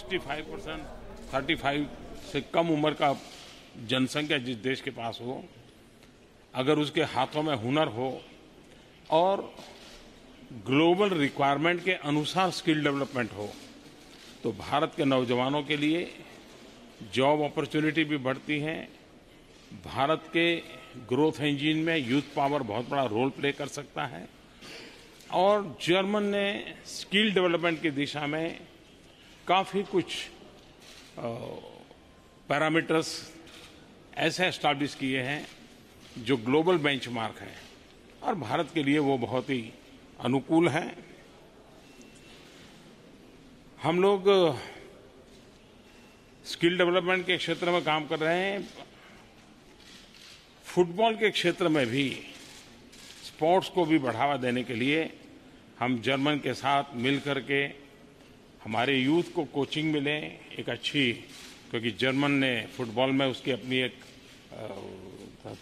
65%, 35 से कम उम्र का जनसंख्या जिस देश के पास हो, अगर उसके हाथों में हुनर हो और ग्लोबल रिक्वायरमेंट के अनुसार स्किल डेवलपमेंट हो, तो भारत के नौजवानों के लिए जॉब अपॉर्चुनिटी भी बढ़ती है। भारत के ग्रोथ इंजन में यूथ पावर बहुत बड़ा रोल प्ले कर सकता है और जर्मन ने स्किल डेवलपमेंट की दिशा में काफ़ी कुछ पैरामीटर्स ऐसे एस्टैब्लिश किए हैं जो ग्लोबल बेंचमार्क है और भारत के लिए वो बहुत ही अनुकूल हैं। हम लोग स्किल डेवलपमेंट के क्षेत्र में काम कर रहे हैं। फुटबॉल के क्षेत्र में भी स्पोर्ट्स को भी बढ़ावा देने के लिए हम जर्मन के साथ मिल करके हमारे यूथ को कोचिंग मिले एक अच्छी, क्योंकि जर्मन ने फुटबॉल में उसकी अपनी एक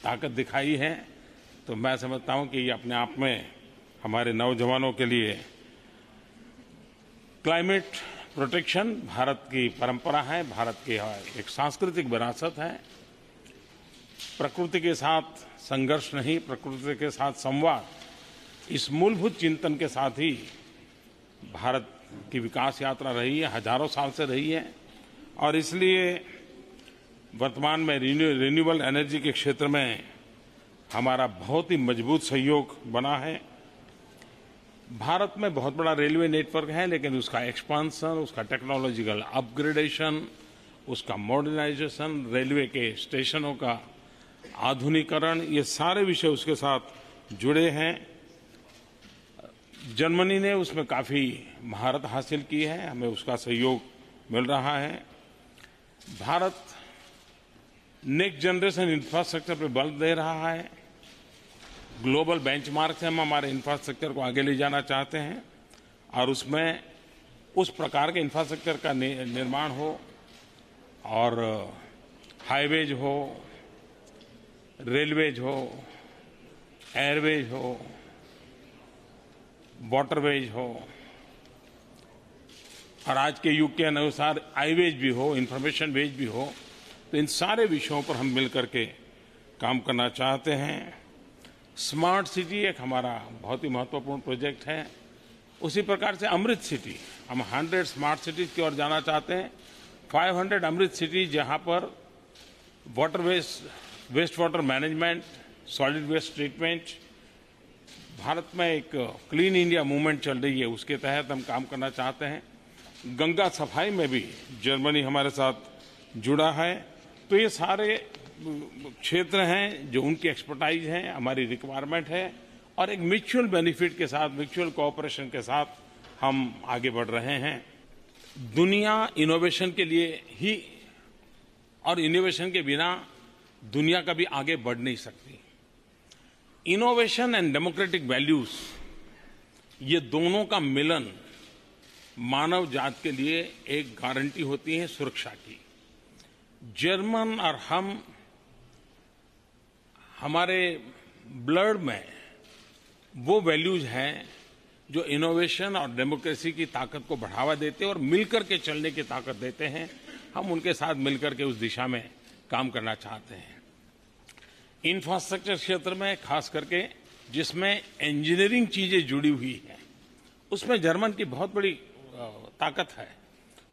ताकत दिखाई है, तो मैं समझता हूं कि ये अपने आप में हमारे नौजवानों के लिए क्लाइमेट प्रोटेक्शन भारत की परंपरा है, भारत की एक सांस्कृतिक विरासत है। प्रकृति के साथ संघर्ष नहीं, प्रकृति के साथ संवाद, इस मूलभूत चिंतन के साथ ही भारत की विकास यात्रा रही है, हजारों साल से रही है और इसलिए वर्तमान में रिन्यूएबल एनर्जी के क्षेत्र में हमारा बहुत ही मजबूत सहयोग बना है। भारत में बहुत बड़ा रेलवे नेटवर्क है, लेकिन उसका एक्सपांशन, उसका टेक्नोलॉजिकल अपग्रेडेशन, उसका मॉडर्नाइजेशन, रेलवे के स्टेशनों का आधुनिकीकरण, ये सारे विषय उसके साथ जुड़े हैं। जर्मनी ने उसमें काफ़ी महारत हासिल की है, हमें उसका सहयोग मिल रहा है। भारत नेक्स्ट जनरेशन इंफ्रास्ट्रक्चर पर बल दे रहा है। ग्लोबल बेंचमार्क से हम हमारे इंफ्रास्ट्रक्चर को आगे ले जाना चाहते हैं और उसमें उस प्रकार के इंफ्रास्ट्रक्चर का निर्माण हो और हाईवेज हो, रेलवेज हो, एयरवेज हो, वाटरवेज हो और आज के युग के अनुसार आईवेज भी हो, इंफॉर्मेशन वेज भी हो, तो इन सारे विषयों पर हम मिल करके काम करना चाहते हैं। स्मार्ट सिटी एक हमारा बहुत ही महत्वपूर्ण प्रोजेक्ट है। उसी प्रकार से अमृत सिटी, हम 100 स्मार्ट सिटीज की ओर जाना चाहते हैं। 500 अमृत सिटीज जहां पर water waste water management, solid waste treatment, Bharat में एक क्लीन इंडिया मूवमेंट चल रही है, उसके तहत हम काम करना चाहते हैं। गंगा सफाई में भी जर्मनी हमारे साथ जुड़ा है। तो ये सारे क्षेत्र हैं जो उनकी एक्सपर्टाइज है, हमारी रिक्वायरमेंट है और एक म्यूचुअल बेनिफिट के साथ, म्यूचुअल कोऑपरेशन के साथ हम आगे बढ़ रहे हैं। दुनिया इनोवेशन के लिए ही, और इनोवेशन के बिना दुनिया कभी आगे बढ़ नहीं सकती। इनोवेशन एंड डेमोक्रेटिक वैल्यूज, ये दोनों का मिलन मानव जात के लिए एक गारंटी होती है सुरक्षा की। जर्मन और हम, हमारे ब्लड में वो वैल्यूज हैं जो इनोवेशन और डेमोक्रेसी की ताकत को बढ़ावा देते हैं और मिलकर के चलने की ताकत देते हैं। हम उनके साथ मिलकर के उस दिशा में काम करना चाहते हैं। इंफ्रास्ट्रक्चर क्षेत्र में खास करके जिसमें इंजीनियरिंग चीजें जुड़ी हुई हैं, उसमें जर्मन की बहुत बड़ी ताकत है।